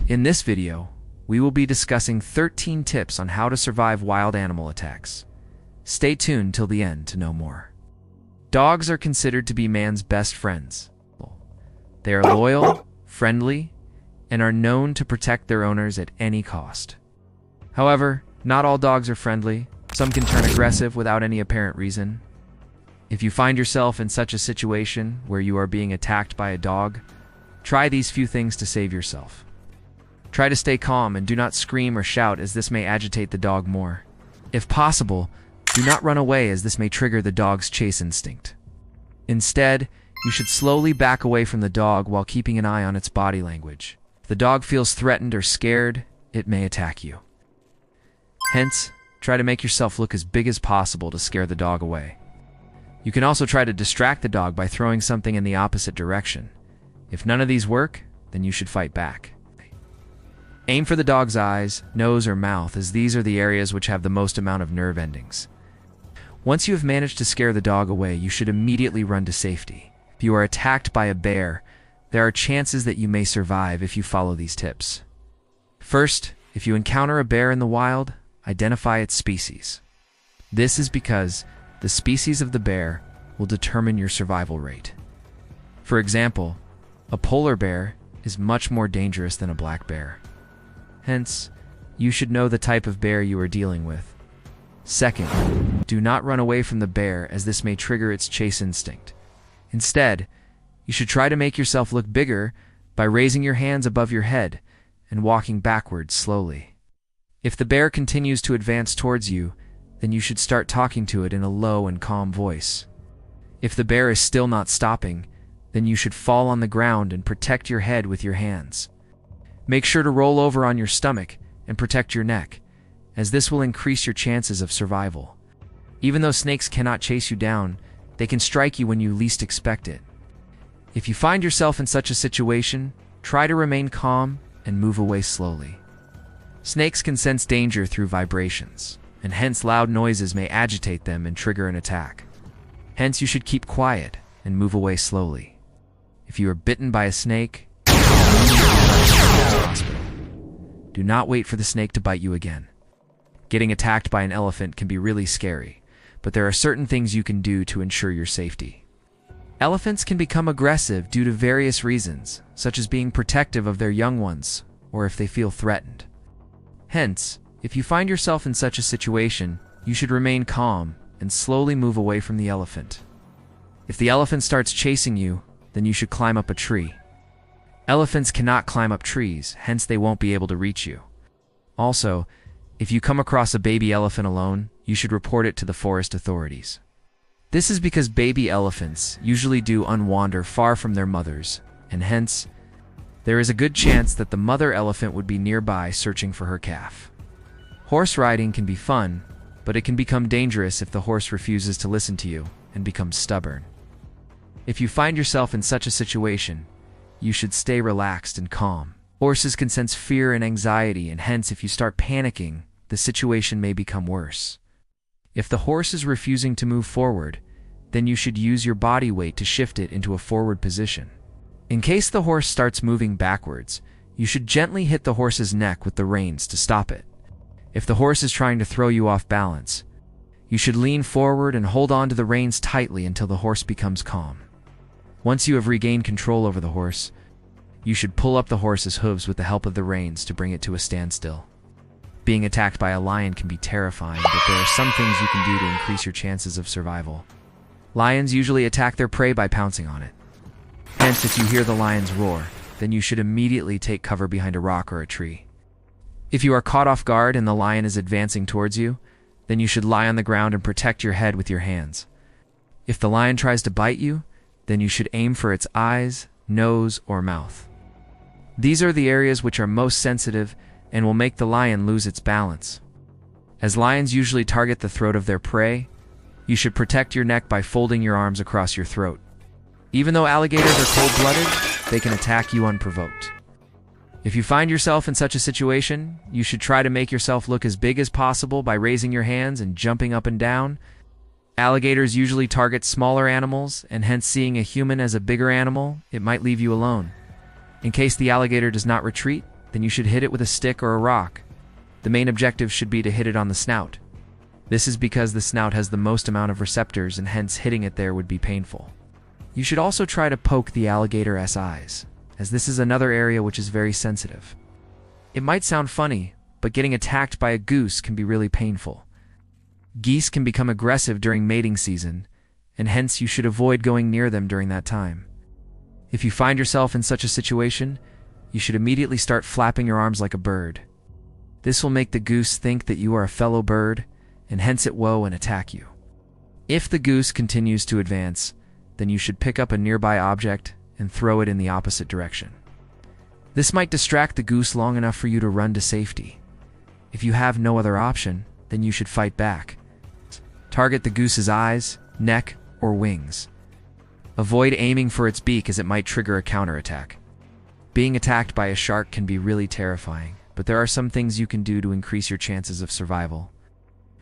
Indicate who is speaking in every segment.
Speaker 1: In this video, we will be discussing 13 tips on how to survive wild animal attacks. Stay tuned till the end to know more. Dogs are considered to be man's best friends. They are loyal, friendly, and are known to protect their owners at any cost. However, not all dogs are friendly. Some can turn aggressive without any apparent reason. If you find yourself in such a situation where you are being attacked by a dog, try these few things to save yourself. Try to stay calm and do not scream or shout, as this may agitate the dog more. If possible, do not run away, as this may trigger the dog's chase instinct. Instead, you should slowly back away from the dog while keeping an eye on its body language. If the dog feels threatened or scared, it may attack you. Hence, try to make yourself look as big as possible to scare the dog away. You can also try to distract the dog by throwing something in the opposite direction. If none of these work, then you should fight back. Aim for the dog's eyes, nose, or mouth, as these are the areas which have the most amount of nerve endings. Once you have managed to scare the dog away, you should immediately run to safety. If you are attacked by a bear, there are chances that you may survive if you follow these tips. First, if you encounter a bear in the wild, identify its species. This is because the species of the bear will determine your survival rate. For example, a polar bear is much more dangerous than a black bear. Hence, you should know the type of bear you are dealing with. Second, do not run away from the bear, as this may trigger its chase instinct. Instead, you should try to make yourself look bigger by raising your hands above your head and walking backwards slowly. If the bear continues to advance towards you, then you should start talking to it in a low and calm voice. If the bear is still not stopping, then you should fall on the ground and protect your head with your hands. Make sure to roll over on your stomach and protect your neck, as this will increase your chances of survival. Even though snakes cannot chase you down, they can strike you when you least expect it. If you find yourself in such a situation, try to remain calm and move away slowly. Snakes can sense danger through vibrations, and hence loud noises may agitate them and trigger an attack. Hence, you should keep quiet and move away slowly. If you are bitten by a snake, do not wait for the snake to bite you again. Getting attacked by an elephant can be really scary, but there are certain things you can do to ensure your safety. Elephants can become aggressive due to various reasons, such as being protective of their young ones, or if they feel threatened. Hence, if you find yourself in such a situation, you should remain calm and slowly move away from the elephant. If the elephant starts chasing you, then you should climb up a tree. Elephants cannot climb up trees, hence they won't be able to reach you. Also, if you come across a baby elephant alone, you should report it to the forest authorities. This is because baby elephants usually do unwander far from their mothers, and hence, there is a good chance that the mother elephant would be nearby searching for her calf. Horse riding can be fun, but it can become dangerous if the horse refuses to listen to you and becomes stubborn. If you find yourself in such a situation, you should stay relaxed and calm. Horses can sense fear and anxiety, and hence if you start panicking, the situation may become worse. If the horse is refusing to move forward, then you should use your body weight to shift it into a forward position. In case the horse starts moving backwards, you should gently hit the horse's neck with the reins to stop it. If the horse is trying to throw you off balance, you should lean forward and hold on to the reins tightly until the horse becomes calm. Once you have regained control over the horse, you should pull up the horse's hooves with the help of the reins to bring it to a standstill. Being attacked by a lion can be terrifying, but there are some things you can do to increase your chances of survival. Lions usually attack their prey by pouncing on it. Hence, if you hear the lion's roar, then you should immediately take cover behind a rock or a tree. If you are caught off guard and the lion is advancing towards you, then you should lie on the ground and protect your head with your hands. If the lion tries to bite you, then you should aim for its eyes, nose, or mouth. These are the areas which are most sensitive and will make the lion lose its balance. As lions usually target the throat of their prey, you should protect your neck by folding your arms across your throat. Even though alligators are cold-blooded, they can attack you unprovoked. If you find yourself in such a situation, you should try to make yourself look as big as possible by raising your hands and jumping up and down. Alligators usually target smaller animals, and hence seeing a human as a bigger animal, it might leave you alone. In case the alligator does not retreat, then you should hit it with a stick or a rock. The main objective should be to hit it on the snout. This is because the snout has the most amount of receptors and hence hitting it there would be painful. You should also try to poke the alligator's eyes, as this is another area which is very sensitive. It might sound funny, but getting attacked by a goose can be really painful. Geese can become aggressive during mating season, and hence you should avoid going near them during that time. If you find yourself in such a situation, you should immediately start flapping your arms like a bird. This will make the goose think that you are a fellow bird, and hence it will and attack you. If the goose continues to advance, then you should pick up a nearby object and throw it in the opposite direction. This might distract the goose long enough for you to run to safety. If you have no other option, then you should fight back. Target the goose's eyes, neck, or wings. Avoid aiming for its beak as it might trigger a counterattack. Being attacked by a shark can be really terrifying, but there are some things you can do to increase your chances of survival.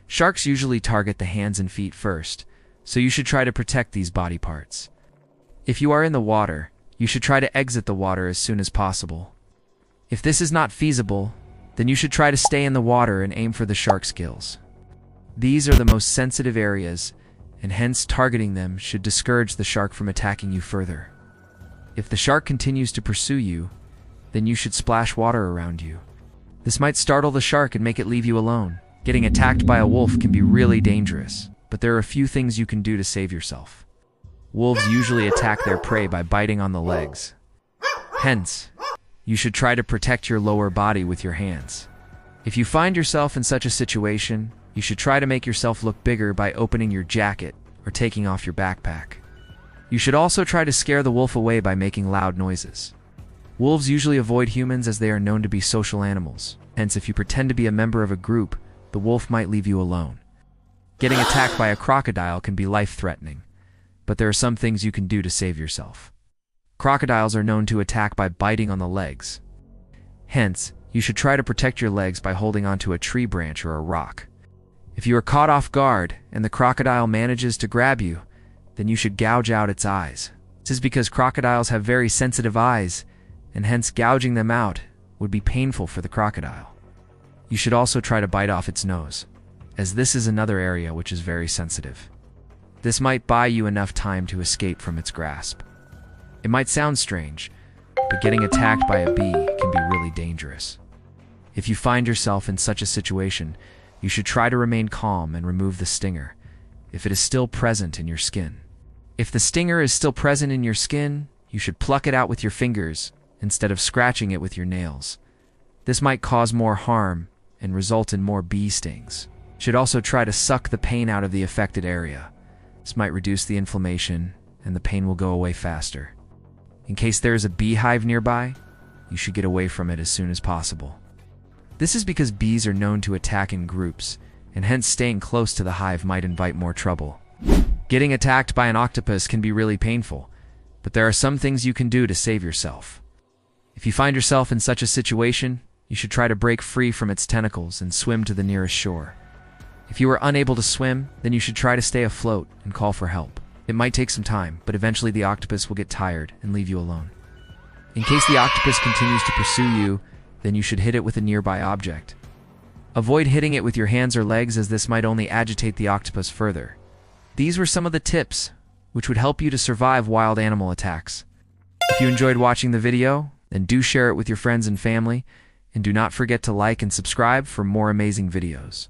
Speaker 1: Sharks usually target the hands and feet first, so you should try to protect these body parts. If you are in the water, you should try to exit the water as soon as possible. If this is not feasible, then you should try to stay in the water and aim for the shark's gills. These are the most sensitive areas, and hence targeting them should discourage the shark from attacking you further. If the shark continues to pursue you, then you should splash water around you. This might startle the shark and make it leave you alone. Getting attacked by a wolf can be really dangerous, but there are a few things you can do to save yourself. Wolves usually attack their prey by biting on the legs. Hence, you should try to protect your lower body with your hands. If you find yourself in such a situation, you should try to make yourself look bigger by opening your jacket or taking off your backpack. You should also try to scare the wolf away by making loud noises. Wolves usually avoid humans as they are known to be social animals. Hence, if you pretend to be a member of a group, the wolf might leave you alone. Getting attacked by a crocodile can be life-threatening, but there are some things you can do to save yourself. Crocodiles are known to attack by biting on the legs. Hence, you should try to protect your legs by holding onto a tree branch or a rock. If you are caught off guard and the crocodile manages to grab you, then you should gouge out its eyes. This is because crocodiles have very sensitive eyes, and hence gouging them out would be painful for the crocodile. You should also try to bite off its nose, as this is another area which is very sensitive. This might buy you enough time to escape from its grasp. It might sound strange, but getting attacked by a bee can be really dangerous. If you find yourself in such a situation, you should try to remain calm and remove the stinger, if it is still present in your skin. If the stinger is still present in your skin, you should pluck it out with your fingers instead of scratching it with your nails. This might cause more harm and result in more bee stings. You should also try to suck the pain out of the affected area. This might reduce the inflammation and the pain will go away faster. In case there is a beehive nearby, you should get away from it as soon as possible. This is because bees are known to attack in groups, and hence staying close to the hive might invite more trouble. Getting attacked by an octopus can be really painful, but there are some things you can do to save yourself. If you find yourself in such a situation, you should try to break free from its tentacles and swim to the nearest shore. If you are unable to swim, then you should try to stay afloat and call for help. It might take some time, but eventually the octopus will get tired and leave you alone. In case the octopus continues to pursue you, then you should hit it with a nearby object. Avoid hitting it with your hands or legs as this might only agitate the octopus further. These were some of the tips which would help you to survive wild animal attacks. If you enjoyed watching the video, then do share it with your friends and family, and do not forget to like and subscribe for more amazing videos.